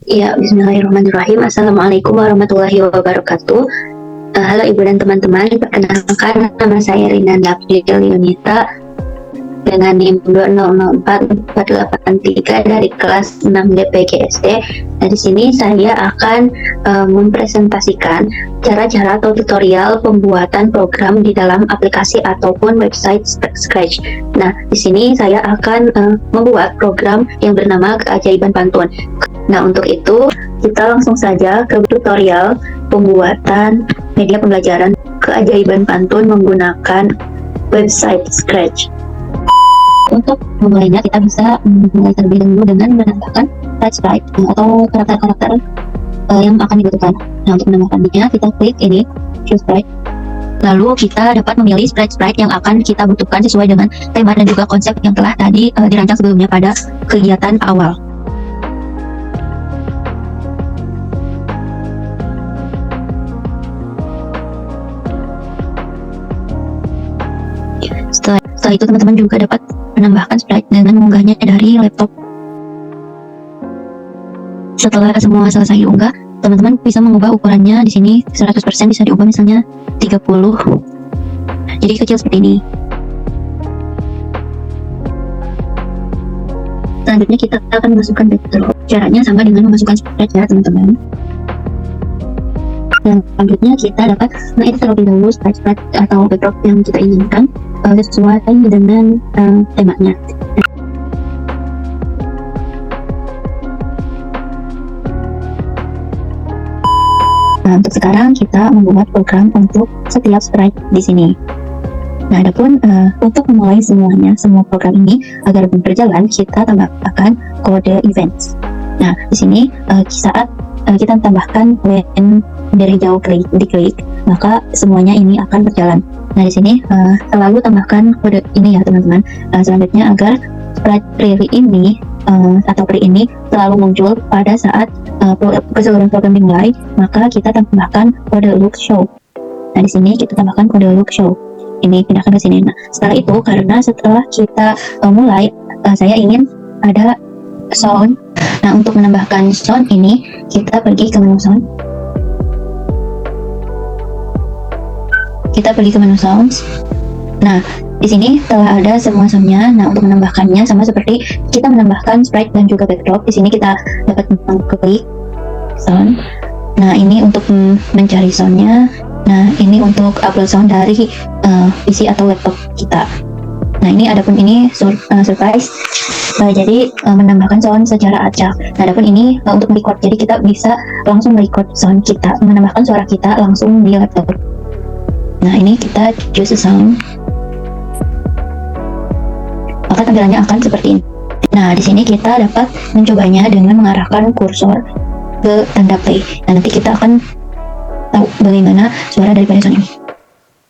Ya, bismillahirrahmanirrahim. Assalamualaikum warahmatullahi wabarakatuh. Halo Ibu dan teman-teman, perkenalkan nama saya Rina Dapil Yunita dengan NIM 2004483 dari kelas 6 DPGSD. Nah, di sini saya akan mempresentasikan cara-cara atau tutorial pembuatan program di dalam aplikasi ataupun website Scratch. Nah, di sini saya akan membuat program yang bernama Keajaiban Pantun. Nah, untuk itu kita langsung saja ke tutorial pembuatan media pembelajaran Keajaiban Pantun menggunakan website Scratch. Untuk memulainya kita bisa mulai terlebih dahulu dengan menambahkan sprite atau karakter-karakter yang akan dibutuhkan. Nah, untuk menambahkannya kita klik ini choose sprite. Lalu kita dapat memilih sprite-sprite yang akan kita butuhkan sesuai dengan tema dan juga konsep yang telah tadi dirancang sebelumnya pada kegiatan awal. Setelah itu teman-teman juga dapat menambahkan sprite dengan mengunggahnya dari laptop. Setelah semua selesai diunggah, teman-teman bisa mengubah ukurannya. Di sini 100% bisa diubah misalnya 30. Jadi kecil seperti ini. Selanjutnya kita akan memasukkan backdrop. Caranya sama dengan memasukkan sprite ya teman-teman. Dan selanjutnya kita dapat mengedit terlebih dahulu sprite atau backdrop yang kita inginkan sesuai dengan temanya. Nah, untuk sekarang kita membuat program untuk setiap sprite di sini. Nah, adapun untuk memulai semua program ini agar berjalan, kita tambahkan kode events. Nah, di sini saat kita tambahkan when dari jauh diklik, maka semuanya ini akan berjalan. Nah, di sini selalu tambahkan kode ini ya teman-teman. Selanjutnya agar sprite prairie ini atau prairie ini selalu muncul pada saat keseluruhan program dimulai, maka kita tambahkan kode look show. Nah, di sini kita tambahkan kode look show. Ini pindahkan ke sini. Nah, setelah itu karena setelah kita mulai, saya ingin ada sound. Nah, untuk menambahkan sound ini kita pergi ke menu sound. Kita pergi ke menu sounds. Nah, di sini telah ada semua soundnya. Nah, untuk menambahkannya sama seperti kita menambahkan sprite dan juga backdrop. Di sini kita dapat mengklik sound. Nah, ini untuk mencari soundnya. Nah, ini untuk upload sound dari PC atau laptop kita. Nah, ini adapun ini surprise. Jadi menambahkan sound secara acak. Nah, adapun ini untuk record. Jadi kita bisa langsung record sound kita, menambahkan suara kita langsung di laptop. Nah, ini kita choose sound. Maka tampilannya akan seperti ini. Nah, di sini kita dapat mencobanya dengan mengarahkan kursor ke tanda play. Nah, nanti kita akan tahu bagaimana suara daripada sound ini.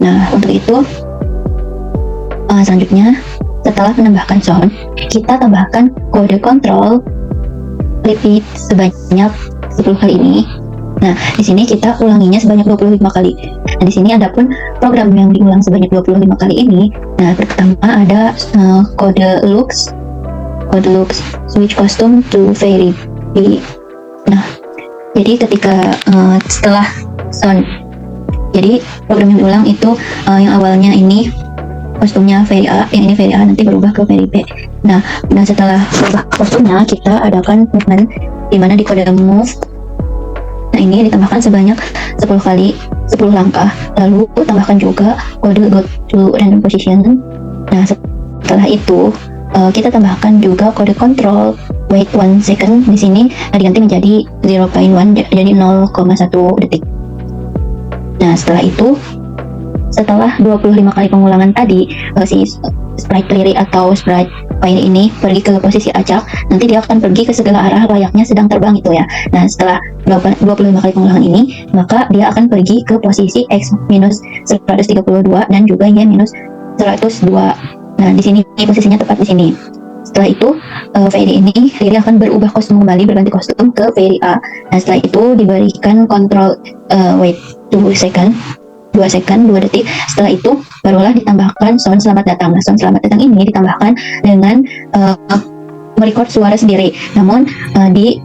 Nah, untuk itu selanjutnya setelah menambahkan sound, kita tambahkan kode control repeat sebanyak 10 kali ini. Nah, di sini kita ulanginya sebanyak 25 kali. Nah, di sini adapun program yang diulang sebanyak 25 kali ini. Nah, pertama ada kode looks switch costume to fairy. Nah, jadi ketika setelah sound, jadi program yang diulang itu yang awalnya ini kostumnya fairy A, yang ini fairy A nanti berubah ke fairy B. Nah, setelah berubah kostumnya, kita adakan movement di mana di kode move. Nah, ini ditambahkan sebanyak 10 kali, 10 langkah. Lalu tambahkan juga kode go to random position. Nah, setelah itu kita tambahkan juga kode control wait 1 second. Di sini diganti menjadi 0.1, jadi 0,1 detik. Nah, setelah itu setelah 25 kali pengulangan tadi, si sprite prairie atau sprite fairy ini pergi ke posisi acak, nanti dia akan pergi ke segala arah layaknya sedang terbang itu ya. Nah, setelah 25 kali pengulangan ini, maka dia akan pergi ke posisi X-132 dan juga Y-102. Nah, di sini posisinya tepat di sini. Setelah itu fairy ini akan berubah kostum kembali, berganti kostum ke fairy A. Nah, setelah itu diberikan kontrol wait 2 detik. Setelah itu barulah ditambahkan sound selamat datang. Nah, sound selamat datang ini ditambahkan dengan merecord suara sendiri, namun di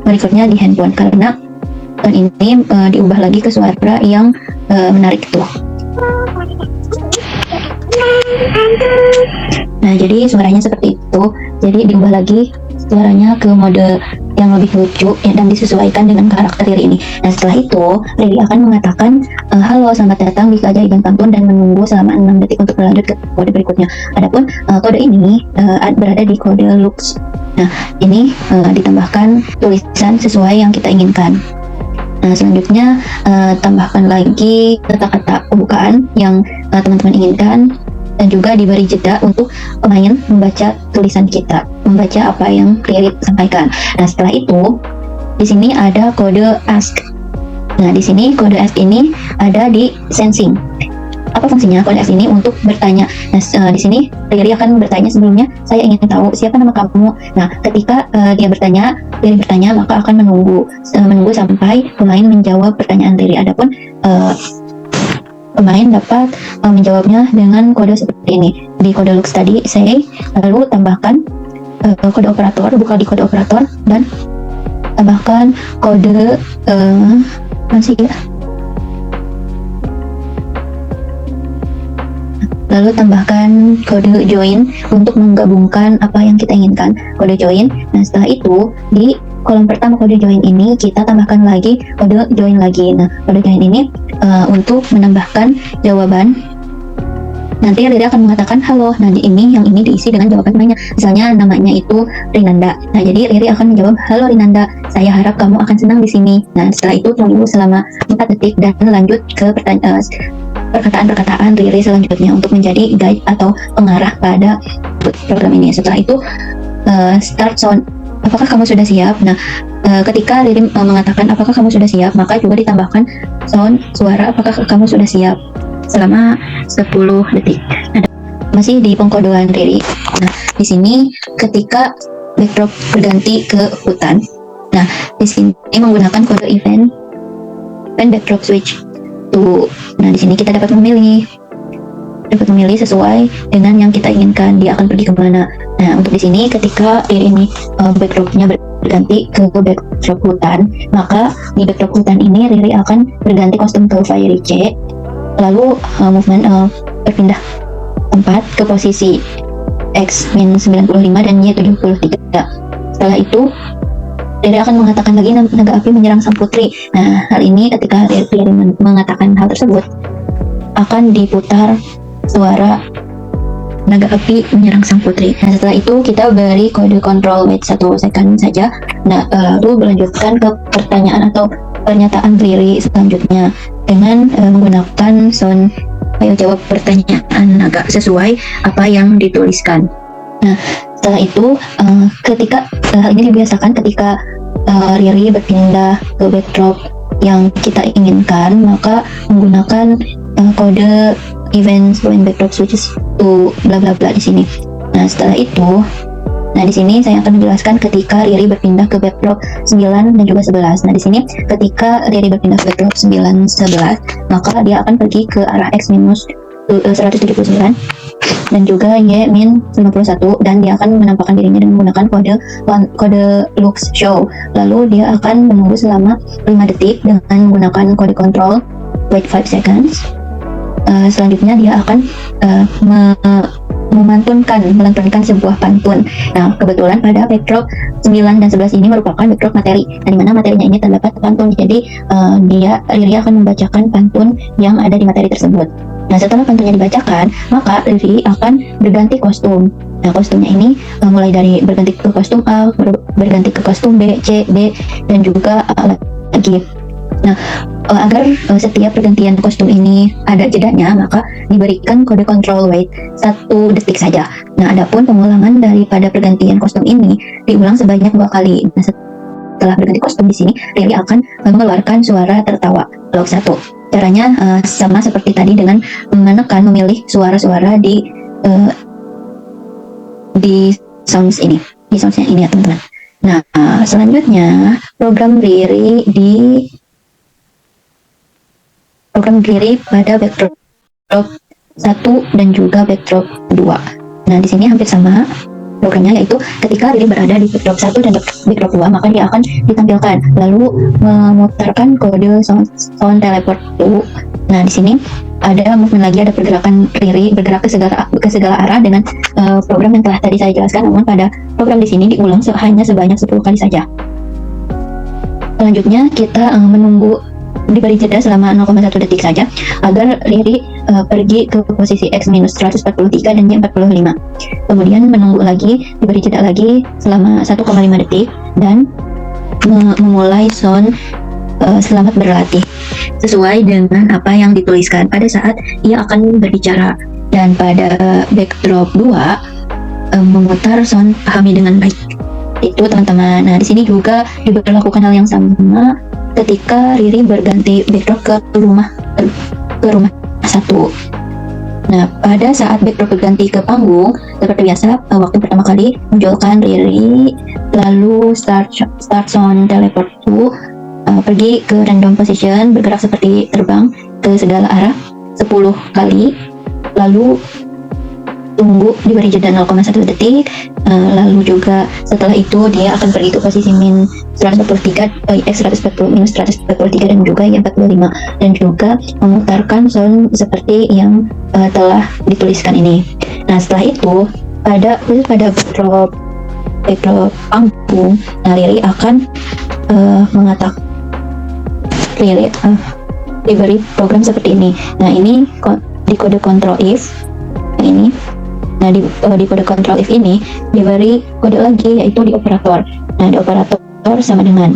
merecordnya di handphone karena ini diubah lagi ke suara yang menarik itu. Nah, jadi suaranya seperti itu. Jadi diubah lagi suaranya ke mode yang lebih lucu ya, dan disesuaikan dengan karakter Riri ini. Nah, setelah itu Riri akan mengatakan halo, selamat datang di Keajaiban Pantun, dan menunggu selama 6 detik untuk berlanjut ke kode berikutnya. Adapun kode ini berada di kode Lux. Nah, ini ditambahkan tulisan sesuai yang kita inginkan. Nah, selanjutnya tambahkan lagi kata-kata pembukaan yang teman-teman inginkan, dan juga diberi jeda untuk pemain membaca tulisan kita, membaca apa yang Riri sampaikan. Nah, setelah itu di sini ada kode ask. Nah, di sini kode ask ini ada di sensing. Apa fungsinya kode ask ini? Untuk bertanya. Nah, di sini Riri akan bertanya sebelumnya, saya ingin tahu siapa nama kamu. Nah, ketika Riri bertanya, maka akan menunggu sampai pemain menjawab pertanyaan Riri. Adapun pemain dapat menjawabnya dengan kode seperti ini. Di kode Lux tadi say, lalu tambahkan kode operator, buka di kode operator, dan tambahkan kode masih ya. Lalu tambahkan kode join untuk menggabungkan apa yang kita inginkan, kode join. Nah, setelah itu di kolom pertama kode join ini kita tambahkan lagi kode join lagi. Nah, kode join ini untuk menambahkan jawaban. Nanti Riri akan mengatakan halo. Nah, yang ini diisi dengan jawaban namanya. Misalnya namanya itu Rinanda. Nah, jadi Riri akan menjawab, halo Rinanda, saya harap kamu akan senang di sini. Nah, setelah itu tunggu selama 4 detik dan lanjut ke perkataan-perkataan Riri selanjutnya untuk menjadi guide atau pengarah pada program ini. Setelah itu start sound. Apakah kamu sudah siap? Nah, ketika Riri mengatakan apakah kamu sudah siap, maka juga ditambahkan sound suara apakah kamu sudah siap selama 10 detik. Nah, masih di pengkodean Riri. Nah, di sini ketika backdrop berganti ke hutan. Nah, di sini menggunakan kode event backdrop switch. Nah, di sini kita dapat memilih sesuai dengan yang kita inginkan dia akan pergi kemana. Nah, untuk di sini ketika ini backdropnya berganti ke backdrop hutan, maka di backdrop hutan ini Riri akan berganti kostum ke Fairy C, lalu movement berpindah tempat ke posisi X-95 dan Y73. Setelah itu Riri akan mengatakan lagi naga api menyerang sang putri. Nah, hal ini ketika Riri mengatakan hal tersebut akan diputar suara naga api menyerang sang putri. Nah, setelah itu kita beri kode control wait 1 second saja. Nah, lalu berlanjutkan ke pertanyaan atau pernyataan Riri selanjutnya dengan menggunakan sound ayo jawab pertanyaan naga sesuai apa yang dituliskan. Nah, setelah itu ketika hal ini dibiasakan ketika Riri berpindah ke backdrop yang kita inginkan, maka menggunakan kode event when backdrop switches to bla bla bla di sini. Nah, setelah itu, di sini saya akan menjelaskan ketika Riri berpindah ke backdrop 9 dan juga 11. Nah, di sini ketika Riri berpindah ke backdrop 9 11, maka dia akan pergi ke arah X minus 179 dan juga Y-51, dan dia akan menampakkan dirinya dengan menggunakan kode Lux Show. Lalu dia akan menunggu selama 5 detik dengan menggunakan kode control wait 5 seconds. Selanjutnya dia akan melantunkan sebuah pantun. Nah, kebetulan pada backdrop 9 dan 11 ini merupakan backdrop materi, di mana materinya ini terdapat pantun. Jadi Riri akan membacakan pantun yang ada di materi tersebut. Nah, setelah pantunnya dibacakan, maka Riri akan berganti kostum. Nah, kostumnya ini mulai dari berganti ke kostum A, berganti ke kostum B, C, D, dan juga A lagi. Nah, agar setiap pergantian kostum ini ada jedanya, maka diberikan kode control wait 1 detik saja. Nah, adapun pengulangan daripada pergantian kostum ini diulang sebanyak 2 kali. Nah, setelah berganti kostum di sini, Riri akan mengeluarkan suara tertawa log 1. Caranya sama seperti tadi dengan memilih suara-suara di soundsnya ini ya, teman-teman. Nah, selanjutnya program Riri pada backdrop 1 dan juga backdrop 2. Nah, di sini hampir sama. programnya, yaitu ketika Riri berada di backdrop 1 dan backdrop 2, maka dia akan ditampilkan lalu memutarkan kode sound teleport 2. Nah, di sini ada movement lagi, ada pergerakan Riri bergerak ke segala arah dengan program yang telah tadi saya jelaskan, namun pada program di sini diulang hanya sebanyak 10 kali saja. Selanjutnya kita menunggu, diberi jeda selama 0,1 detik saja agar Riri pergi ke posisi X-143 dan Y45. Kemudian menunggu lagi, diberi jeda lagi selama 1,5 detik dan memulai sound selamat berlatih sesuai dengan apa yang dituliskan pada saat ia akan berbicara. Dan pada backdrop 2 memutar sound pahami dengan baik. Itu teman-teman. Nah, di sini juga diberlakukan hal yang sama ketika Riri berganti backdrop ke rumah satu. Nah, pada saat backdrop berganti ke panggung, seperti biasa, waktu pertama kali munculkan Riri, lalu start sound teleport 2, pergi ke random position, bergerak seperti terbang ke segala arah 10 kali, lalu tunggu, diberi jeda 0,1 detik, lalu juga setelah itu dia akan pergi ke posisi X143 dan juga Y45, dan juga memutarkan sound seperti yang telah dituliskan ini. Nah, setelah itu pada backdrop panggung, nah Riri akan mengatakan diberi program seperti ini. Nah, ini di kode control if ini. Nah, di kode control if ini diberi kode lagi, yaitu di operator. Nah, di operator sama dengan,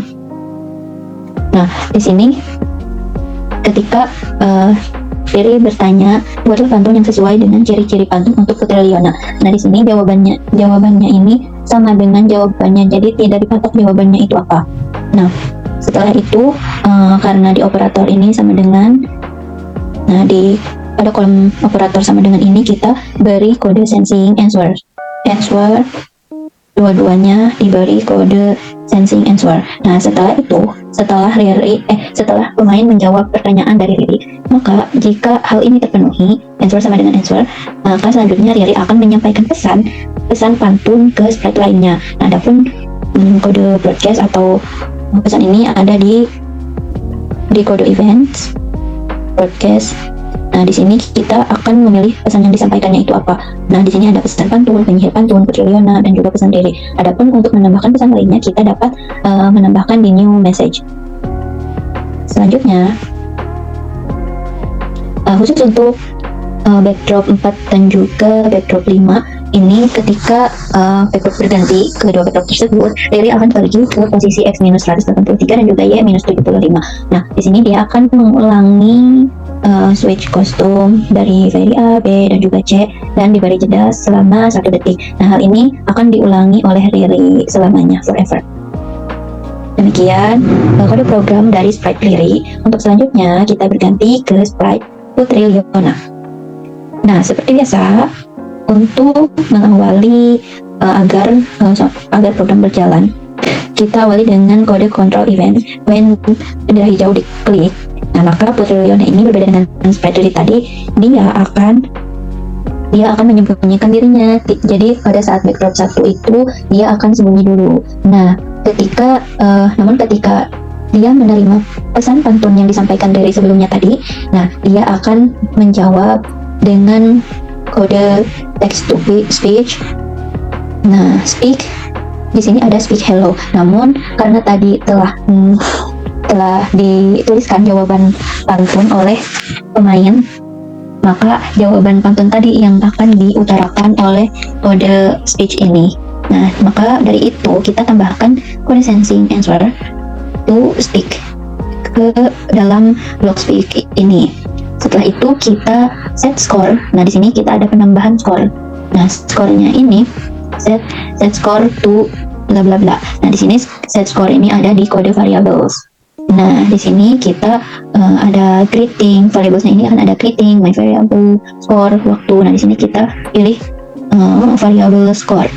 nah di sini ketika Riri bertanya, buatlah pantun yang sesuai dengan ciri-ciri pantun untuk Putri Liona. Nah, di sini jawabannya ini sama dengan jawabannya, jadi tidak dipatok jawabannya itu apa. Nah, setelah itu karena di operator ini sama dengan, nah pada kolom operator sama dengan ini kita beri kode sensing answer, dua-duanya diberi kode sensing answer. Nah, setelah pemain menjawab pertanyaan dari Riri, maka jika hal ini terpenuhi, answer sama dengan answer, maka selanjutnya Riri akan menyampaikan pesan pantun ke sprite lainnya. Nah, adapun kode broadcast atau pesan ini ada di kode events broadcast. Nah, di sini kita akan memilih pesan yang disampaikannya itu apa. Nah, di sini ada pesan pantun, penyihir pantun, Putri Liona, dan juga pesan Riri. Adapun untuk menambahkan pesan lainnya, kita dapat menambahkan di new message. Selanjutnya, khusus untuk backdrop 4 dan juga backdrop 5, ini ketika backdrop berganti kedua backdrop tersebut, Riri akan pergi ke posisi X-183 dan juga Y-75. Nah, di sini dia akan mengulangi switch kostum dari Fairy A, B, dan juga C, dan diberi jeda selama 1 detik. Nah, hal ini akan diulangi oleh Riri selamanya, forever. Demikian kode program dari sprite Riri. Untuk selanjutnya kita berganti ke sprite Putri Liona. Nah, seperti biasa, untuk mengawali agar program berjalan, kita awali dengan kode control event. When bendera hijau diklik, nah maka Putri Liona ini berbeda dengan sprite Riri tadi, dia akan menyembunyikan dirinya. Jadi pada saat backdrop 1 itu dia akan sembunyi dulu. Nah, ketika dia menerima pesan pantun yang disampaikan dari sebelumnya tadi, nah dia akan menjawab dengan kode text to speech. Nah, speak di sini ada speak hello. Namun karena tadi telah dituliskan jawaban pantun oleh pemain, maka jawaban pantun tadi yang akan diutarakan oleh kode speech ini. Nah, maka dari itu kita tambahkan kode sensing answer to speak ke dalam block speak ini. Setelah itu kita set score. Nah, di sini kita ada penambahan score. Nah, skornya ini set score to bla bla bla. Nah, di sini set score ini ada di kode variables. Nah, di sini kita ada greeting, variablesnya ini akan ada greeting, my variable, score, waktu. Nah, di sini kita pilih variable score.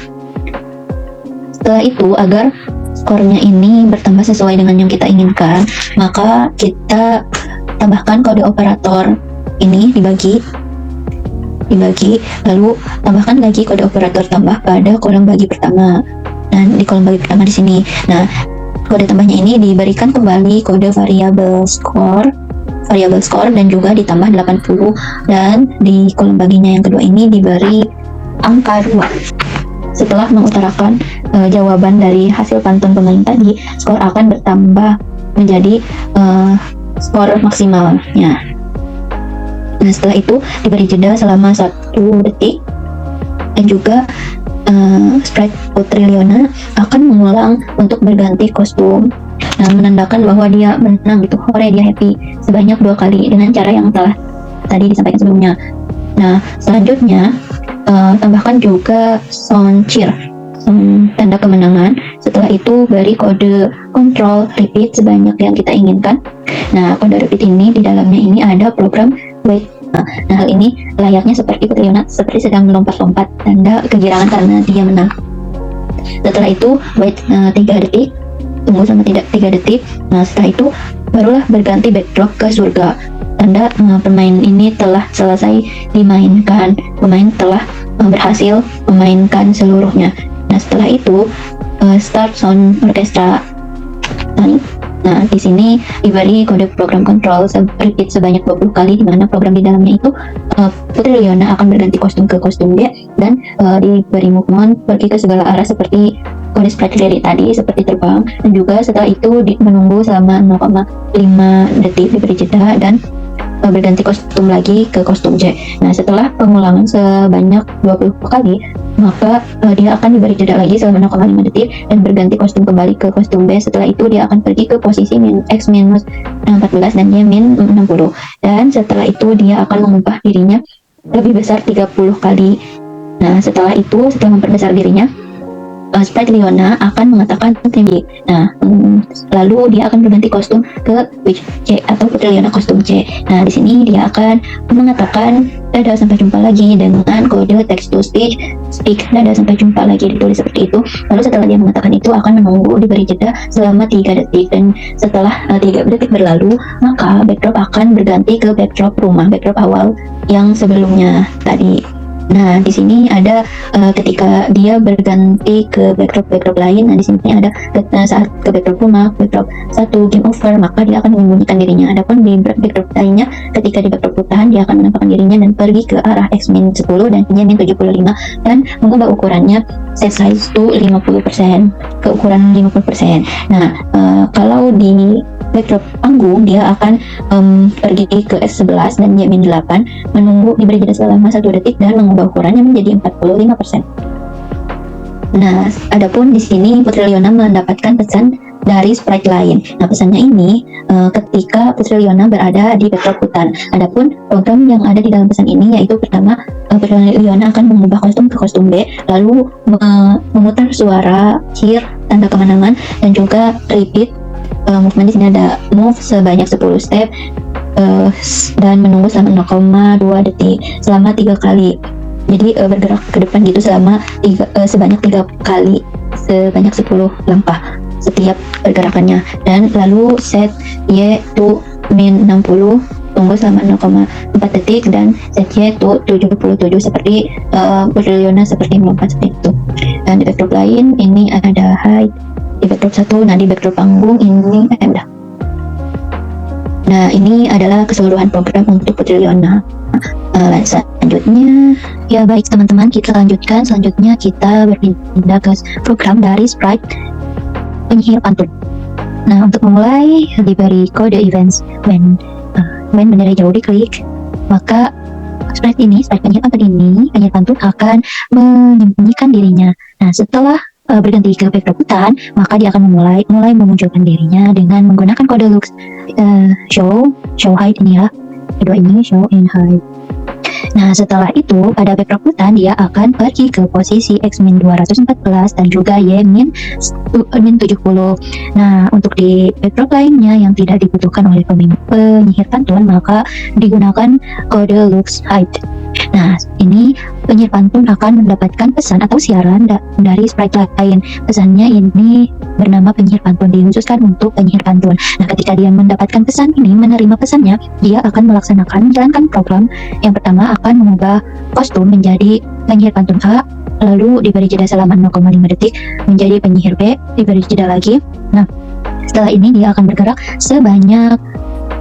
Setelah itu, agar skornya ini bertambah sesuai dengan yang kita inginkan, maka kita tambahkan kode operator ini dibagi. dibagi, lalu tambahkan lagi kode operator tambah pada kolom bagi pertama. Nah, di kolom bagi pertama di sini. Nah, kode tambahnya ini diberikan kembali kode variabel score dan juga ditambah 80, dan di kolom baginya yang kedua ini diberi angka 2. Setelah mengutarakan jawaban dari hasil pantun pemain tadi, skor akan bertambah menjadi skor maksimalnya. Nah, setelah itu diberi jeda selama 1 detik, dan juga sprite Putri Liona akan mengulang untuk berganti kostum. Nah, menandakan bahwa dia menang gitu, hore, dia happy, sebanyak 2 kali dengan cara yang telah tadi disampaikan sebelumnya. Nah, selanjutnya tambahkan juga sound cheer, tanda kemenangan. Setelah itu beri kode control repeat sebanyak yang kita inginkan. Nah, kode repeat ini di dalamnya ini ada program wait. Nah, hal ini layaknya seperti Putri Liona seperti sedang melompat-lompat, tanda kegirangan karena dia menang. Setelah itu wait 3 detik, tunggu selama 3 detik. Nah, setelah itu barulah berganti backdrop ke surga, tanda pemain ini telah selesai dimainkan, pemain telah berhasil memainkan seluruhnya. Nah, setelah itu start sound orchestra. Nah, di sini diberi kode program control repeat sebanyak 20 kali, di mana program di dalamnya itu Putri Liona akan berganti kostum ke kostum B, dan diberi movement pergi ke segala arah seperti kode sprite dari tadi, seperti terbang, dan juga setelah itu menunggu selama 0,5 detik, diberi jeda, dan berganti kostum lagi ke kostum J. Nah, setelah pengulangan sebanyak 20 kali, maka dia akan diberi jeda lagi selama 0,5 detik dan berganti kostum kembali ke kostum B. Setelah itu dia akan pergi ke posisi X minus 14 dan Y min 60, dan setelah itu dia akan mengubah dirinya lebih besar 30 kali. Nah, setelah itu, setelah memperbesar dirinya, sprite Liona akan mengatakan tinggi. Nah, lalu dia akan berganti kostum ke Witch C atau Putri Liona kostum C. Nah, di sini dia akan mengatakan dadah, sampai jumpa lagi, dengan kode text to speech, speak, dadah, sampai jumpa lagi, ditulis seperti itu. Lalu setelah dia mengatakan itu, akan menunggu diberi jeda selama 3 detik, dan setelah 3 detik berlalu, maka backdrop akan berganti ke backdrop rumah, backdrop awal yang sebelumnya tadi. Nah, di sini ada ketika dia berganti ke backdrop lain. Nah, di sini ada saat ke backdrop rumah, backdrop 1 game over, maka dia akan menyembunyikan dirinya. Adapun di backdrop lainnya, ketika di backdrop bertahan, dia akan menampakkan dirinya dan pergi ke arah X min 10 dan Y min 75, dan mengubah ukurannya set size to 50%, ke ukuran 50%. Nah, kalau di backdrop panggung, dia akan pergi ke S11 dan Y-8, menunggu diberi jeda selama 1 detik dan mengubah ukurannya menjadi 45%. Nah, adapun di sini Putri Liona mendapatkan pesan dari sprite lain. Nah, pesannya ini ketika Putri Liona berada di backdrop hutan. Adapun program yang ada di dalam pesan ini yaitu pertama, Putri Liona akan mengubah kostum ke kostum B, lalu memutar suara cheer, tanda kemenangan, dan juga repeat. Movement di sini ada move sebanyak 10 step, dan menunggu selama 0,2 detik selama 3 kali. Jadi bergerak ke depan gitu selama sebanyak 3 kali, sebanyak 10 langkah setiap pergerakannya, dan lalu set Y to min 60, tunggu selama 0,4 detik, dan set Y to 77 seperti Putri Liona seperti melompat seperti itu. Dan di backdrop lain ini ada hide di backdrop 1. Nah, di backdrop panggung ini udah. Nah, ini adalah keseluruhan program untuk Putri Liona. Selanjutnya, ya baik teman-teman, kita lanjutkan. Selanjutnya kita berpindah ke program dari sprite penyihir pantun. Nah, untuk memulai diberi kode events when bendera jauh diklik, maka sprite penyihir pantun akan menyembunyikan dirinya. Nah, setelah berganti ke backdrop hutan, maka dia akan mulai memunculkan dirinya dengan menggunakan kode looks show hide ini ya, kedua ini show and hide. Nah, setelah itu pada backdrop hutan dia akan pergi ke posisi X min 214 dan juga Y min 70. Nah, untuk di backdrop lainnya yang tidak dibutuhkan oleh penyihir pantun, maka digunakan kode looks hide. Nah, ini penyihir pantun akan mendapatkan pesan atau siaran dari sprite lain. Pesannya ini bernama penyihir pantun, dikhususkan untuk penyihir pantun. Nah, ketika dia mendapatkan pesan ini, menerima pesannya, dia akan menjalankan program. Yang pertama akan mengubah kostum menjadi penyihir pantun A, lalu diberi jeda selama 0,5 detik menjadi penyihir B, diberi jeda lagi. Nah, setelah ini dia akan bergerak sebanyak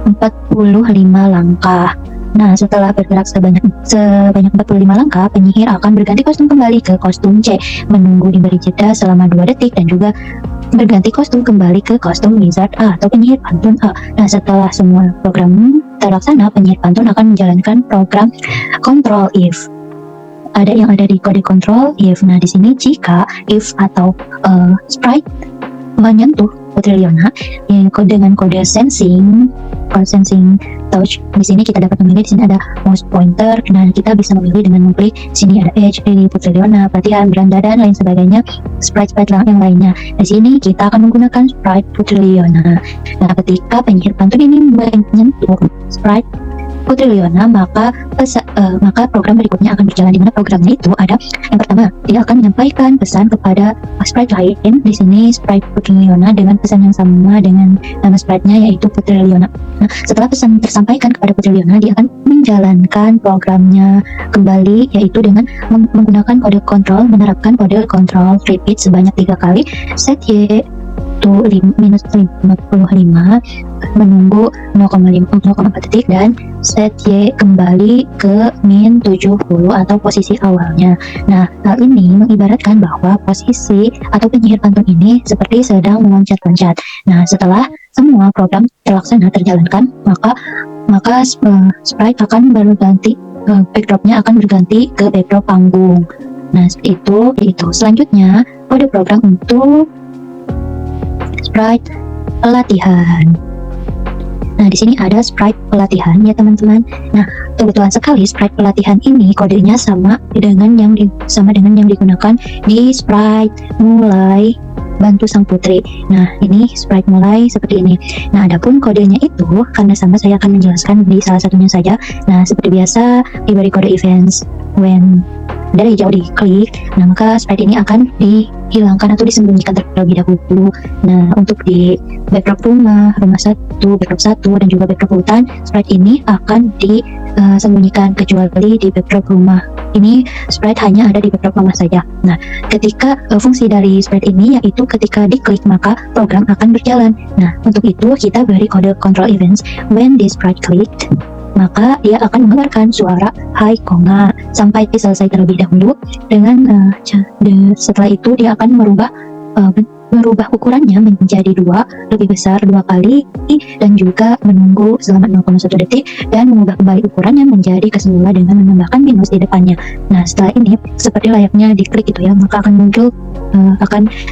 45 langkah. Nah, setelah bergerak sebanyak 45 langkah, penyihir akan berganti kostum kembali ke kostum C, menunggu diberi jeda selama 2 detik dan juga berganti kostum kembali ke kostum wizard A atau penyihir pantun A. Nah, setelah semua program terlaksana, penyihir pantun akan menjalankan program control if. Ada yang ada di kode control if. Nah, di sini jika if atau sprite menyentuh Putri Leona dengan kode sensing touch. Di sini kita dapat memilih, di sini ada mouse pointer. Nah, kita bisa memilih dengan mengklik. Sini ada edge, Putri Leona, pelatihan, beranda, dan lain sebagainya. Sprite yang lainnya. Di sini kita akan menggunakan sprite Putri Leona. Nah, ketika penyihir pantun ini menyentuh sprite Putri Leona, maka program berikutnya akan berjalan, di mana programnya itu ada yang pertama, dia akan menyampaikan pesan kepada sprite lain. Di sini sprite Putri Leona dengan pesan yang sama dengan nama sprite-nya, yaitu Putri Leona. Nah, setelah pesan tersampaikan kepada Putri Leona, dia akan menjalankan programnya kembali, yaitu dengan menggunakan kode control, menerapkan kode control repeat sebanyak 3 kali, set Y to minus 55, menunggu 0,4 detik, dan set Y kembali ke min 70 atau posisi awalnya. Nah, hal ini mengibaratkan bahwa posisi atau penyihir pantun ini seperti sedang meloncat-loncat. Nah, setelah semua program terlaksana terjalankan, maka sprite akan berganti, backdropnya akan berganti ke backdrop panggung. Nah, seperti itu. Selanjutnya, kode program untuk sprite pelatihan. Nah, di sini ada sprite pelatihan ya teman-teman. Nah, kebetulan sekali sprite pelatihan ini kodenya sama dengan yang digunakan di sprite mulai bantu sang putri. Nah, ini sprite mulai seperti ini. Nah, adapun kodenya itu karena sama, saya akan menjelaskan di salah satunya saja. Nah, seperti biasa diberi kode events when dari jauh diklik, nah maka sprite ini akan dihilangkan atau disembunyikan terlebih dahulu. Nah, untuk di backdrop rumah 1, backdrop 1, dan juga backdrop hutan, sprite ini akan disembunyikan, kecuali di backdrop rumah. Ini sprite hanya ada di backdrop rumah saja. Nah, ketika fungsi dari sprite ini yaitu ketika diklik maka program akan berjalan. Nah, untuk itu kita beri kode control events when the sprite clicked, maka dia akan mengeluarkan suara hai konga sampai selesai terlebih dahulu. Dengan setelah itu dia akan merubah ukurannya menjadi 2, lebih besar 2 kali, dan juga menunggu selama 0,1 detik dan mengubah kembali ukurannya menjadi kesemula dengan menambahkan minus di depannya. Nah, setelah ini seperti layaknya diklik itu ya, maka akan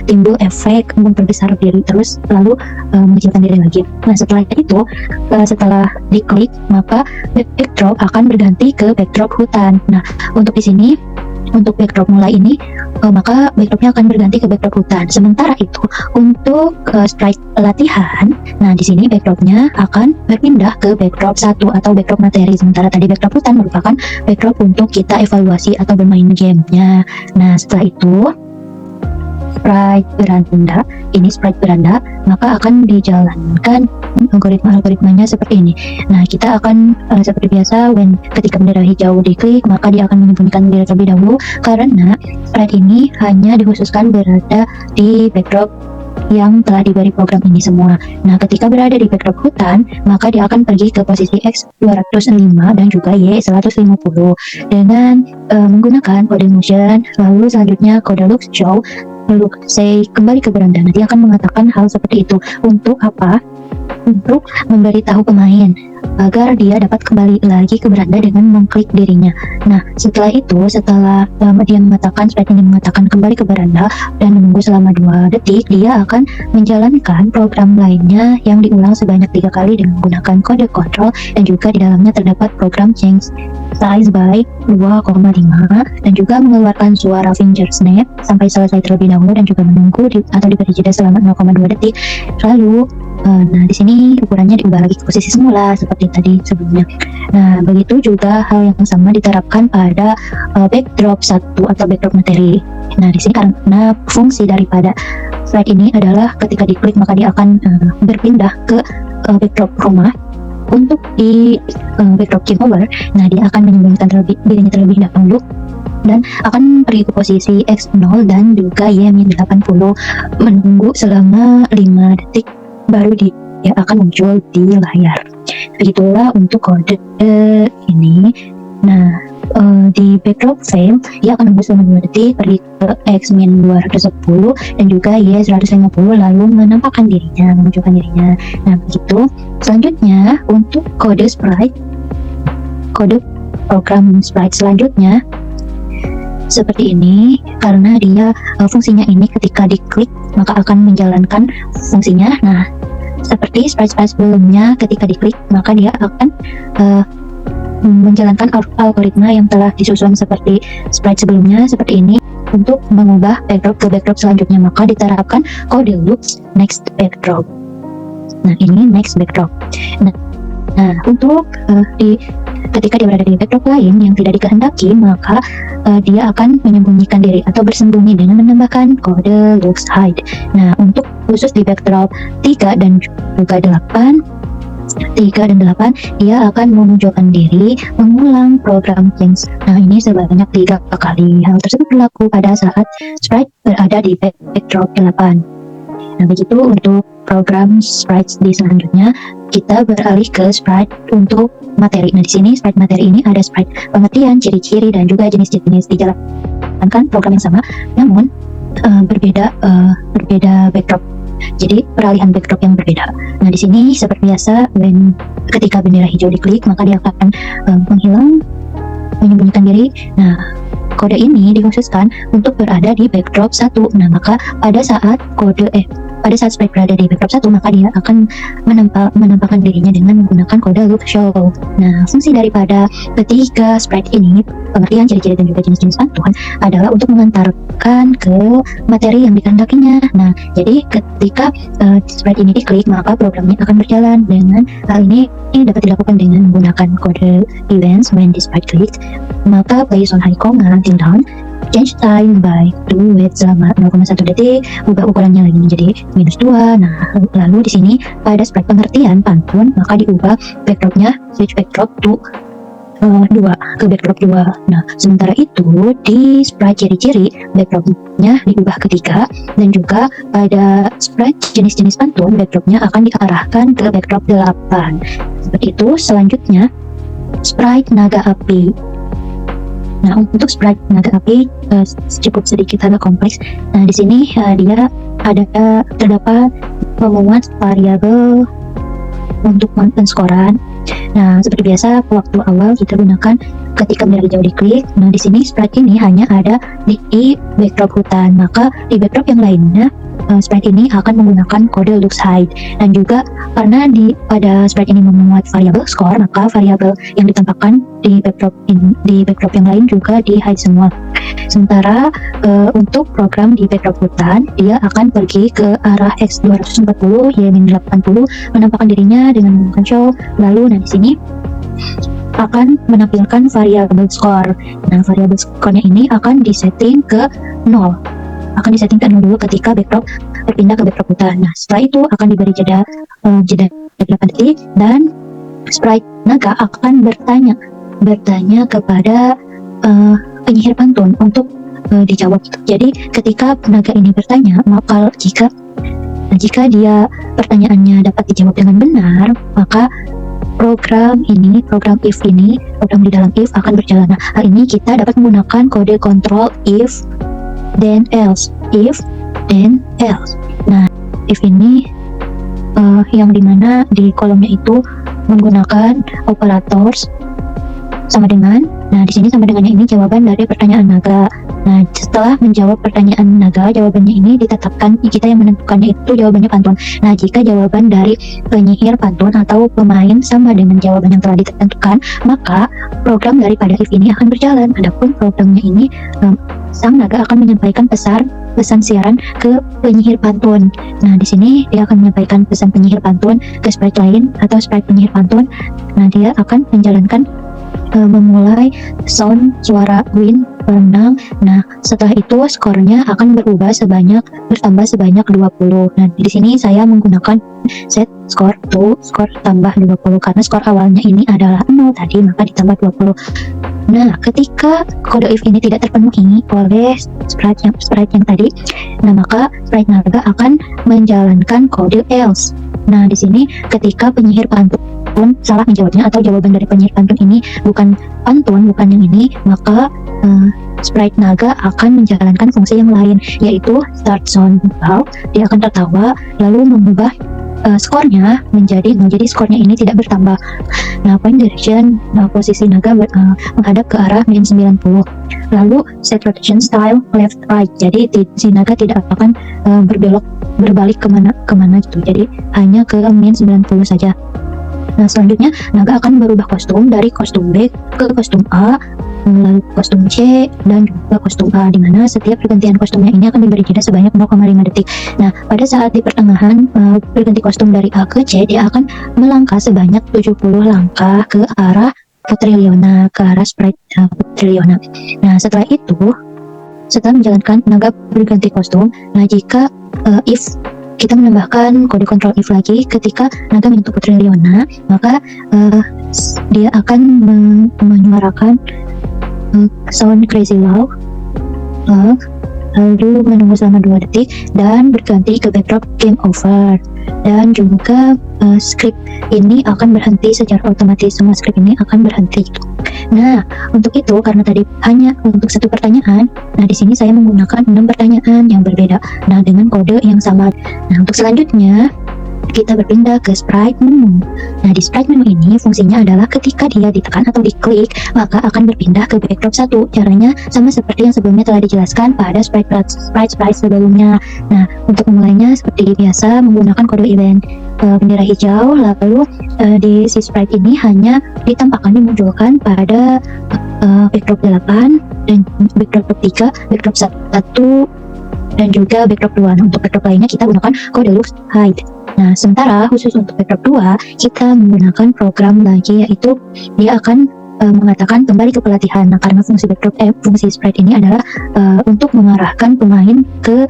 timbul efek memperbesar diri terus lalu mengecilkan diri lagi. Nah, setelah itu setelah diklik maka backdrop akan berganti ke backdrop hutan. Nah, untuk di sini untuk backdrop mulai ini maka backdropnya akan berganti ke backdrop hutan. Sementara itu untuk sprite latihan, nah di sini backdropnya akan berpindah ke backdrop 1 atau backdrop materi. Sementara tadi backdrop hutan merupakan backdrop untuk kita evaluasi atau bermain gamenya. Nah, setelah itu sprite beranda, maka akan dijalankan algoritmanya seperti ini. Nah, kita akan seperti biasa, ketika bendera hijau diklik maka dia akan menyembunyikan diri terlebih dahulu, karena sprite ini hanya dikhususkan berada di backdrop yang telah diberi program ini semua. Nah, ketika berada di backdrop hutan, maka dia akan pergi ke posisi X 205 dan juga Y 150 dengan menggunakan kode motion. Lalu selanjutnya kode look show, lalu say kembali ke beranda. Nanti akan mengatakan hal seperti itu. Untuk apa? Untuk memberitahu pemain agar dia dapat kembali lagi ke beranda dengan mengklik dirinya. Nah, setelah dia mengatakan, sprite ini mengatakan kembali ke beranda dan menunggu selama 2 detik, dia akan menjalankan program lainnya yang diulang sebanyak 3 kali dengan menggunakan kode control, dan juga di dalamnya terdapat program change size by 2,5 dan juga mengeluarkan suara finger snap sampai selesai terlebih dahulu dan juga menunggu atau diberi jeda selama 0,2 detik. Lalu Nah, di sini ukurannya diubah lagi ke posisi semula seperti tadi sebelumnya. Nah, begitu juga hal yang sama diterapkan pada backdrop 1 atau backdrop materi. Nah, di sini karena fungsi daripada slide ini adalah ketika diklik maka dia akan berpindah ke backdrop rumah. Untuk di backdrop game over, nah dia akan menyembunyikan dirinya terlebih dahulu dan akan pergi ke posisi X0 dan juga Y-80, menunggu selama 5 detik baru dia akan muncul di layar. Begitulah untuk kode ini. Nah, di backdrop frame dia akan menunggu selama 5 detik, pergi ke X-210 dan juga Y150, lalu menampakkan dirinya, menunjukkan dirinya. Nah, begitu. Selanjutnya untuk kode program sprite selanjutnya seperti ini, karena dia fungsinya ini ketika diklik maka akan menjalankan fungsinya. Nah, seperti sprite sebelumnya, ketika diklik maka dia akan menjalankan algoritma yang telah disusun seperti sprite sebelumnya seperti ini. Untuk mengubah backdrop ke backdrop selanjutnya maka diterapkan kode loops next backdrop. Nah, ini next backdrop. Nah, untuk ketika dia berada di backdrop lain yang tidak dikehendaki, maka dia akan menyembunyikan diri atau bersembunyi dengan menambahkan kode looks hide. Nah, untuk khusus di backdrop 3 dan juga 8, dia akan memunculkan diri mengulang program change. Nah, ini sebanyak 3 kali. Hal tersebut berlaku pada saat sprite berada di backdrop 8. Nah, begitu untuk program sprite di selanjutnya. Kita beralih ke sprite untuk materi. Nah, di sini sprite materi ini ada sprite pengertian, ciri-ciri, dan juga jenis-jenis dijalankan program yang sama, namun berbeda backdrop. Jadi peralihan backdrop yang berbeda. Nah, di sini seperti biasa, ketika bendera hijau diklik maka dia akan menghilang, menyembunyikan diri. Nah, kode ini dikhususkan untuk berada di backdrop 1. Nah, maka pada saat sprite berada di backdrop 1 maka dia akan menampakkan dirinya dengan menggunakan kode loop show. Nah, fungsi daripada ketiga sprite ini, pengertian, ciri-ciri, dan juga jenis-jenis bantuan, adalah untuk mengantarkan ke materi yang dikehendakinya. Nah, jadi ketika sprite ini diklik maka programnya akan berjalan. Dengan hal ini dapat dilakukan dengan menggunakan kode events when the sprite clicked, maka place on high comma until down, change time by 2 wait selama 0,1 detik, ubah ukurannya lagi menjadi -2. Nah, lalu di sini pada sprite pengertian pantun maka diubah backdropnya, switch backdrop to 2 ke backdrop 2. Nah, sementara itu di sprite ciri-ciri backdropnya diubah ke 3, dan juga pada sprite jenis-jenis pantun backdropnya akan diarahkan ke backdrop 8. Seperti itu. Selanjutnya sprite naga api. Nah, untuk sprite naga api cukup sedikit agak kompleks. Nah, di sini dia terdapat memuat variabel untuk penskoran. Nah, seperti biasa waktu awal kita gunakan ketika bendera hijau diklik. Nah, di sini sprite ini hanya ada di backdrop hutan. Maka di backdrop yang lainnya sprite ini akan menggunakan kode looks hide. Dan juga karena pada sprite ini memuat variabel score, maka variabel yang ditampakkan di backdrop yang lain juga di hide semua. Sementara untuk program di backdrop hutan, dia akan pergi ke arah X240 Y-80, menampakkan dirinya dengan menggunakan show. Lalu di sini akan menampilkan variabel score. Nah, variabel score-nya ini akan disetting ke 0. Akan disetting ke 0 dulu ketika backdrop berpindah ke backdrop hutan. Nah, setelah itu akan diberi jeda 8 detik, dan sprite naga akan bertanya kepada penyihir pantun untuk dijawab. Jadi ketika naga ini bertanya, maka jika dia pertanyaannya dapat dijawab dengan benar, maka program if ini, program di dalam if akan berjalan. Nah, hal ini kita dapat menggunakan kode kontrol if then else. Nah, if ini yang dimana di kolomnya itu menggunakan operators sama dengan. Nah, di sini sama dengannya ini jawaban dari pertanyaan naga. Nah, setelah menjawab pertanyaan naga, jawabannya ini ditetapkan, kita yang menentukannya itu jawabannya pantun. Nah, jika jawaban dari penyihir pantun atau pemain sama dengan jawaban yang telah ditentukan, maka program daripada if ini akan berjalan. Adapun programnya ini, sang naga akan menyampaikan pesan pesan siaran ke penyihir pantun. Nah, di sini dia akan menyampaikan pesan penyihir pantun ke sprite lain atau sprite penyihir pantun. Nah, dia akan menjalankan memulai sound suara wind berenang. Nah, setelah itu skornya akan bertambah sebanyak 20. Nah, di sini saya menggunakan set skor to skor tambah 20 karena skor awalnya ini adalah 0 tadi, maka ditambah 20. Nah, ketika kode if ini tidak terpenuhi oleh sprite yang tadi, nah maka sprite naga akan menjalankan kode else. Nah, di sini ketika penyihir pantun salah menjawabnya atau jawaban dari penyihir pantun ini bukan yang ini, maka sprite naga akan menjalankan fungsi yang lain, yaitu start sound bell. Dia akan tertawa lalu mengubah skornya menjadi skornya ini tidak bertambah. Nah, point direction, posisi naga menghadap ke arah min 90. Lalu set rotation style left right, jadi si naga tidak akan berbalik kemana gitu, jadi hanya ke min 90 saja. Nah, selanjutnya naga akan berubah kostum dari kostum B ke kostum A, lalu kostum C, dan juga kostum A, di mana setiap pergantian kostumnya ini akan diberi jeda sebanyak 0,5 detik. Nah, pada saat di pertengahan berganti kostum dari A ke C, dia akan melangkah sebanyak 70 langkah ke arah Putri Leona, ke arah sprite Putri Leona. Nah, setelah menjalankan naga berganti kostum, nah jika if kita menambahkan kode kontrol if lagi ketika naga menyentuh Putri Leona, maka dia akan menyuarakan sound crazy loud, lalu menunggu selama 2 detik dan berganti ke backdrop game over. Dan juga script ini akan berhenti secara otomatis, semua script ini akan berhenti. Nah, untuk itu karena tadi hanya untuk satu pertanyaan, nah di sini saya menggunakan 6 pertanyaan yang berbeda, nah dengan kode yang sama. Nah, untuk selanjutnya kita berpindah ke sprite menu. Nah, di sprite menu ini fungsinya adalah ketika dia ditekan atau diklik, maka akan berpindah ke backdrop 1. Caranya sama seperti yang sebelumnya telah dijelaskan pada sprite sebelumnya. Nah, untuk memulainya seperti biasa menggunakan kode event bendera hijau, lalu di si sprite ini hanya dimunculkan pada backdrop 8 dan backdrop 3, backdrop 1 dan juga backdrop 2. Nah, untuk backdrop lainnya kita gunakan kode looks hide. Nah, sementara khusus untuk backdrop 2 kita menggunakan program lagi, yaitu dia akan mengatakan kembali ke pelatihan. Nah, karena fungsi sprite ini adalah untuk mengarahkan pemain ke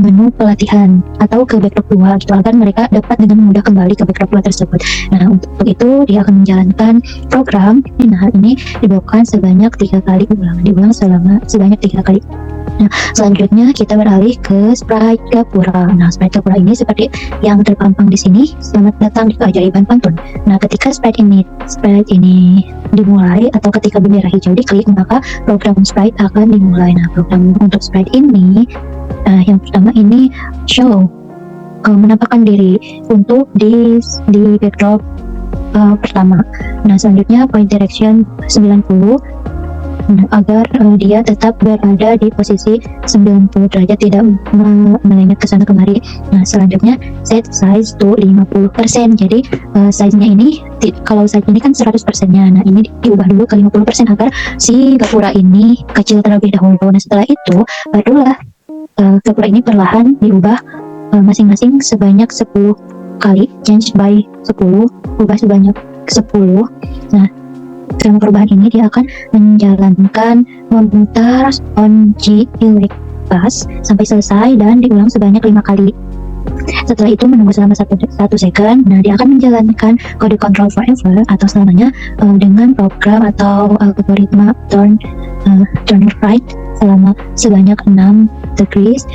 menu pelatihan atau ke backdrop 2 gitu, agar mereka dapat dengan mudah kembali ke backdrop 2 tersebut. Nah, untuk itu dia akan menjalankan program. Nah, hal ini dilakukan sebanyak 3 kali, diulang sebanyak 3 kali. Nah, selanjutnya kita beralih ke sprite Gapura. Nah, sprite Gapura ini seperti yang terpampang di sini. Selamat datang di keajaiban pantun. Nah, ketika sprite ini dimulai atau ketika bendera hijau diklik, maka program sprite akan dimulai. Nah, program untuk sprite ini yang pertama ini show, menampakkan diri untuk di backdrop pertama. Nah, selanjutnya point direction 90, agar dia tetap berada di posisi 90 derajat, tidak melenyap ke sana kemari. Nah, selanjutnya set size to 50%. Jadi size-nya ini, kalau size ini kan 100%-nya, nah ini diubah dulu ke 50% agar si Gapura ini kecil terlebih dahulu. Nah, setelah itu barulah Gapura ini perlahan diubah masing-masing sebanyak 10 kali, change by 10, ubah sebanyak 10. Nah, selama perubahan ini dia akan menjalankan memutar on G lyric bass sampai selesai dan diulang sebanyak 5 kali. Setelah itu menunggu selama 1 second. Nah, dia akan menjalankan kode control forever atau selamanya dengan program atau algoritma turn right selama sebanyak 6 degrees.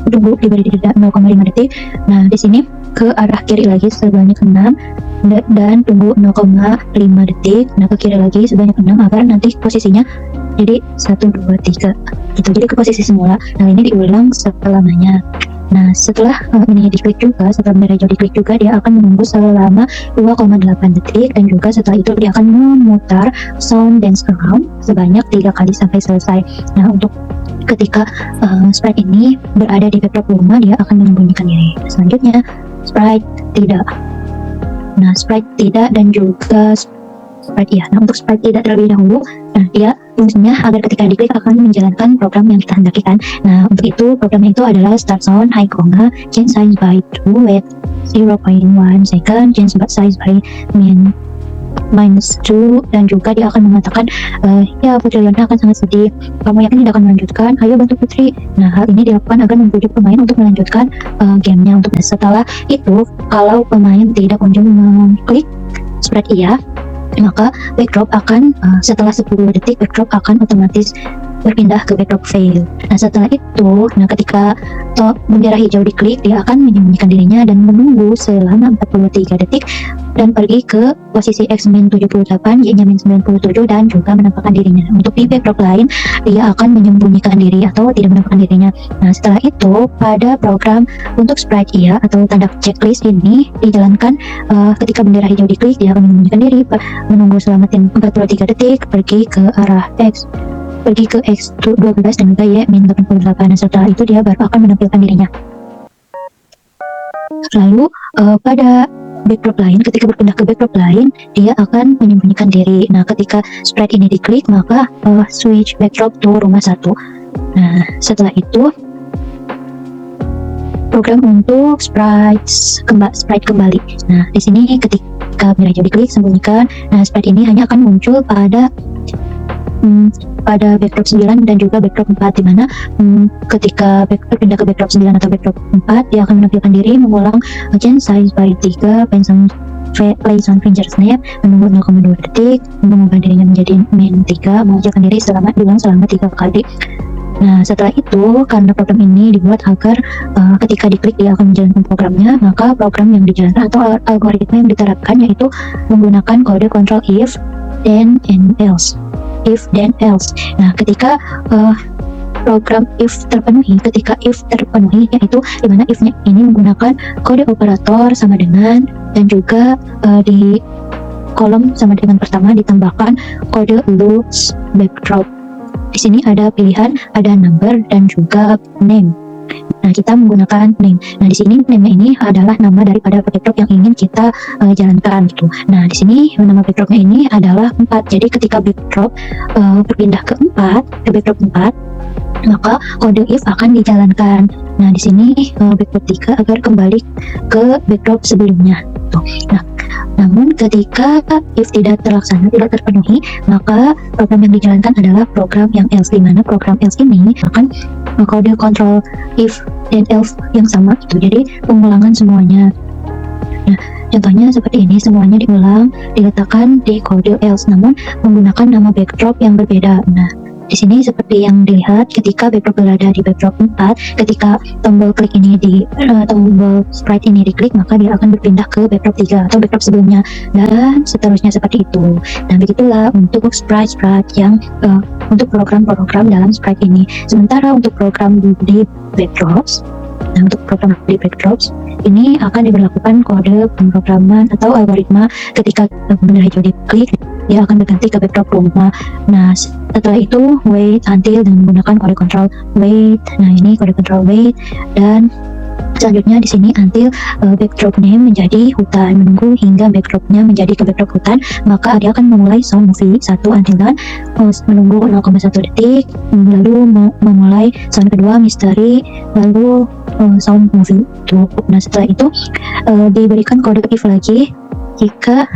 Tunggu diberi jeda 0,5 detik. Nah, di sini ke arah kiri lagi sebanyak 6 dan tunggu 0,5 detik. Nah, ke kiri lagi sebanyak 6 agar nanti posisinya jadi 1, 2, 3 gitu, jadi ke posisi semula. Nah, ini diulang selamanya. Nah, setelah ini diklik juga, setelah bendera hijau diklik juga, dia akan menunggu selama 2,8 detik dan juga setelah itu dia akan memutar sound dance around sebanyak 3 kali sampai selesai. Nah, untuk ketika sprite ini berada di backdrop 5, dia akan menyembunyikan diri. Selanjutnya sprite tidak. Nah, sprite tidak dan juga sprite IA. Nah, untuk sprite tidak terlebih dahulu, nah dia fungsinya agar ketika diklik akan menjalankan program yang kita hendakikan. Nah, untuk itu programnya itu adalah start sound, high konga, change size by 2 with 0.1 second, change size by -2, dan juga dia akan mengatakan ya Putri Leona akan sangat sedih, kamu yakin tidak akan melanjutkan, ayo bantu Putri. Nah, hal ini dilakukan agar membujuk pemain untuk melanjutkan gamenya. Untuk setelah itu, kalau pemain tidak kunjung mengklik sprite iya, maka backdrop akan setelah 10 detik backdrop akan otomatis berpindah ke backdrop fail. Nah, setelah itu, ketika bendera hijau diklik, dia akan menyembunyikan dirinya dan menunggu selama 43 detik dan pergi ke posisi X-78, Y-97, dan juga menampakkan dirinya. Untuk di backdrop lain, dia akan menyembunyikan diri atau tidak menampakkan dirinya. Nah, setelah itu, pada program untuk sprite iya atau tanda checklist ini dijalankan ketika bendera hijau diklik, dia akan menyembunyikan diri, menunggu selama 43 detik, pergi ke arah X12 dan juga Y-88. Dan setelah itu dia baru akan menampilkan dirinya. Lalu pada backdrop lain, ketika berpindah ke backdrop lain, dia akan menyembunyikan diri. Nah, ketika sprite ini diklik, maka switch backdrop to rumah 1. Nah, setelah itu program untuk sprite kembali. Nah, di sini ketika bendera hijau diklik, sembunyikan. Nah, sprite ini hanya akan muncul pada backdrop 9 dan juga backdrop 4, di mana ketika berpindah ke backdrop 9 atau backdrop 4, dia akan menampilkan diri, mengulang change size by 3, play sound finger snap, menunggu 0,2 detik, mengubah dirinya menjadi main 3, mengajarkan diri selama 3 kali. Nah, setelah itu, karena program ini dibuat agar ketika diklik dia akan menjalankan programnya, maka program yang dijalankan atau algoritma yang diterapkan yaitu menggunakan kode control if, then, and else. If, then, else. Nah, ketika program if terpenuhi, yaitu dimana if-nya ini menggunakan kode operator sama dengan, dan juga di kolom sama dengan pertama ditambahkan kode loops backdrop. Di sini ada pilihan, ada number dan juga name. Nah, kita menggunakan name. Nah, di sini name ini adalah nama daripada backdrop yang ingin kita jalankan gitu. Nah, di sini nama backdropnya ini adalah 4. Jadi ketika backdrop berpindah ke backdrop 4, maka kode if akan dijalankan. Nah, di sini backdrop 3 agar kembali ke backdrop sebelumnya. Tuh. Nah, namun ketika if tidak terpenuhi, maka program yang dijalankan adalah program yang else, di mana program else ini akan kode control if dan else yang sama gitu. Jadi pengulangan semuanya. Nah, contohnya seperti ini, semuanya diulang, diletakkan di kode else namun menggunakan nama backdrop yang berbeda. Nah, di sini seperti yang dilihat, ketika backdrop berada di backdrop 4, ketika tombol sprite ini diklik, maka dia akan berpindah ke backdrop 3 atau backdrop sebelumnya, dan seterusnya seperti itu. Nah, begitulah untuk sprite yang untuk program-program dalam sprite ini. Sementara untuk program di backdrops, ini akan diberlakukan kode pemrograman atau algoritma. Ketika bendera hijau diklik, dia akan berganti ke backdrop rumah. Nah, setelah itu wait until dengan menggunakan kode control wait. Nah, ini kode control wait, dan selanjutnya di sini until backdrop name menjadi hutan, menunggu hingga backdropnya menjadi ke backdrop hutan, maka dia akan memulai sound movie 1 until dan menunggu 0,1 detik, lalu memulai sound kedua misteri, lalu sound movie 2. Nah, setelah itu diberikan kode if lagi jika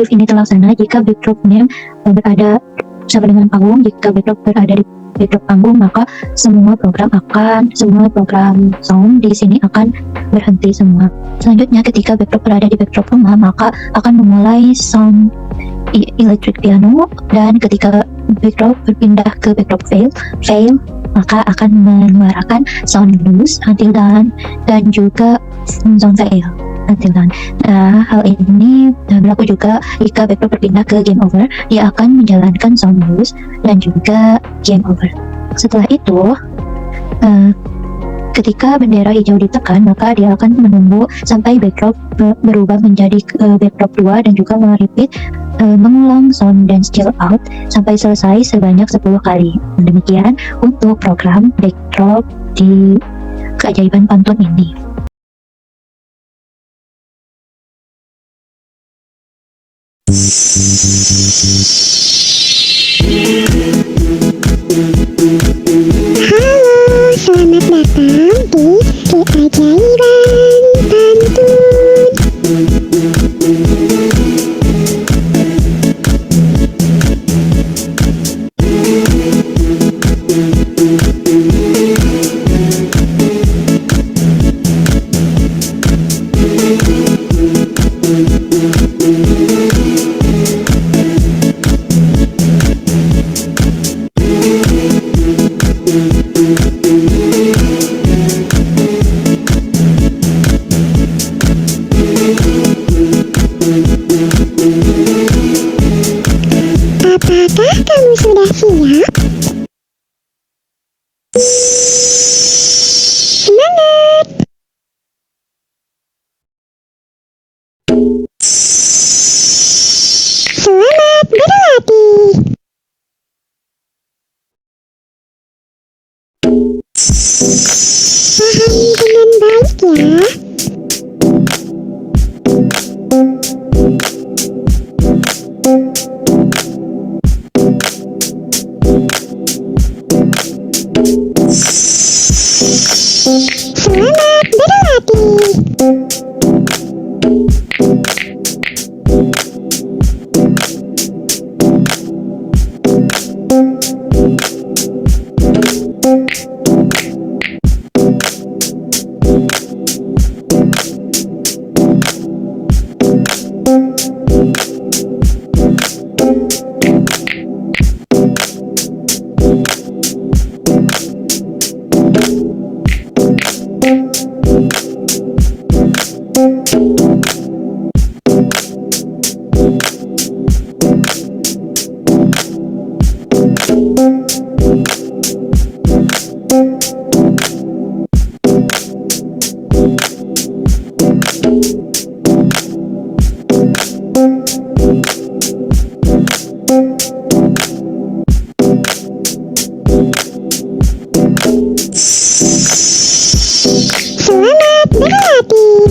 if ini terlaksana, jika backdrop name berada sama dengan panggung. Jika backdrop berada di backdrop panggung, maka semua program sound di sini akan berhenti semua. Selanjutnya, ketika backdrop berada di backdrop rumah, maka akan memulai sound electric piano, dan ketika backdrop berpindah ke backdrop fail, maka akan mengeluarkan sound blues until done dan juga sound fail until done. Nah, hal ini berlaku juga jika backdrop berpindah ke game over, dia akan menjalankan sound blues dan juga game over. Setelah itu, ketika bendera hijau ditekan, maka dia akan menunggu sampai backdrop berubah menjadi backdrop 2 dan juga mengulang sound dan chill out sampai selesai sebanyak 10 kali. Demikian untuk program backdrop di keajaiban pantun ini. Halo, selamat datang di Keajaiban Pantun. Apakah kamu sudah siap? Semangat! Selamat berlatih! Pahami dengan baik ya. Selamat berlatih! Selamat berlatih!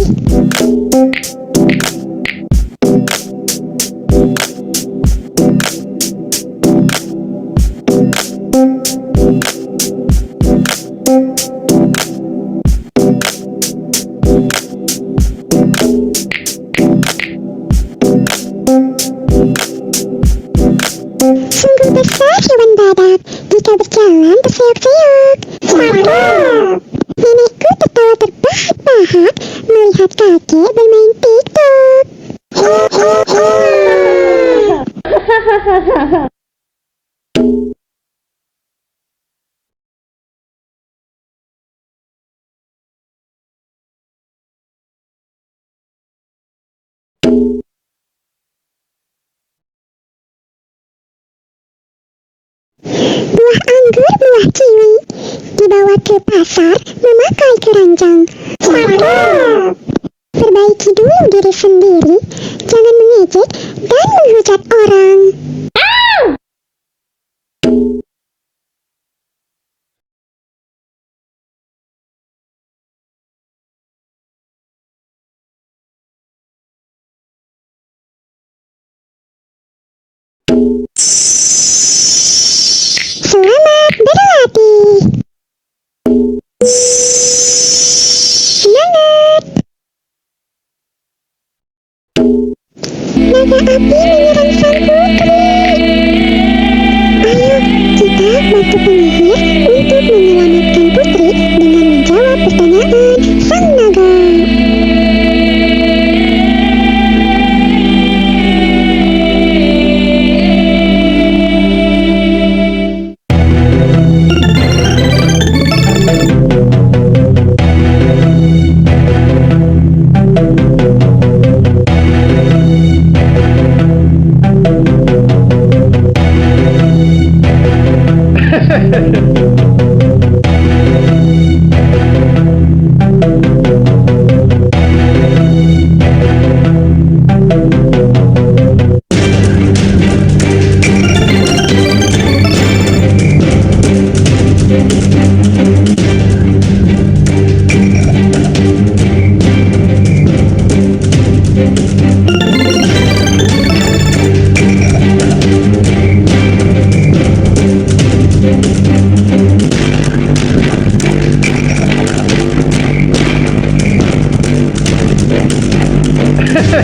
Sungguh besar hewan badak jika berjalan terseok-seok. Cakep! Nenekku tertawa terbahak-bahak melihat kakek bermain TikTok. Buah anggur, buah kiwi dibawa ke pasar memakai keranjang. Cakep! Perbaiki dulu diri sendiri, jangan mengejek dan menghujat orang. Selamat berlatih! Semangat! Naga api menyerang sang putri. Ayo, kita bantu penyihir untuk menyelamatkan putri dengan menjawab pertanyaan sang naga.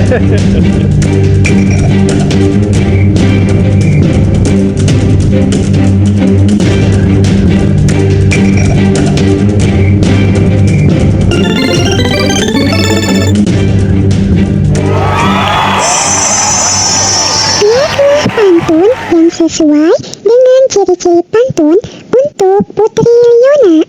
Buatlah pantun yang sesuai dengan ciri-ciri pantun untuk Putri Yona.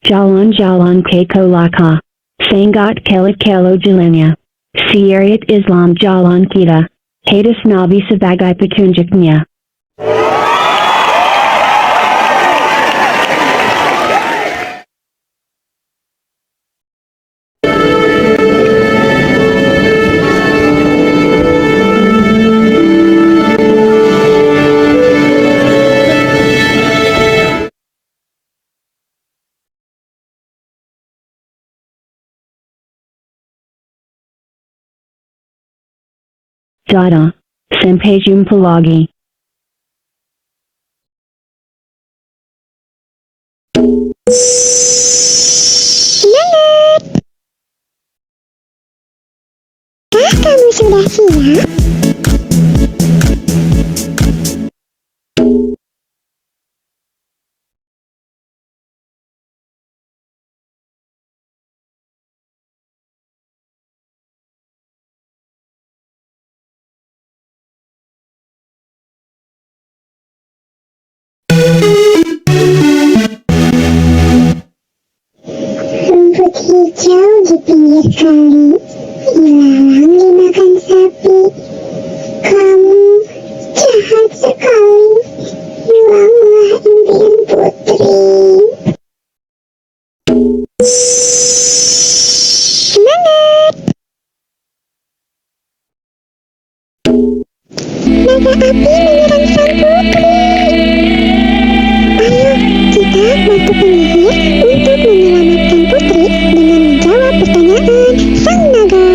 Jalan-jalan ke Kolaka. Sangat kelit kelo jalannya. Syariat Islam jalan kita. Hadis Nabi sebagai petunjuknya. Dada. Sampai jumpa lagi. Semangat! Apakah kamu sudah siap? Rumput hijau di pinggir kali, ilalang dimakan sapi. Kamu jahat sekali, hilanglah impian putri. Semangat! Naga api menyerang sang putri. Ayo, kita bantu penyihir untuk menyelamatkan putri dengan menjawab pertanyaan sang naga.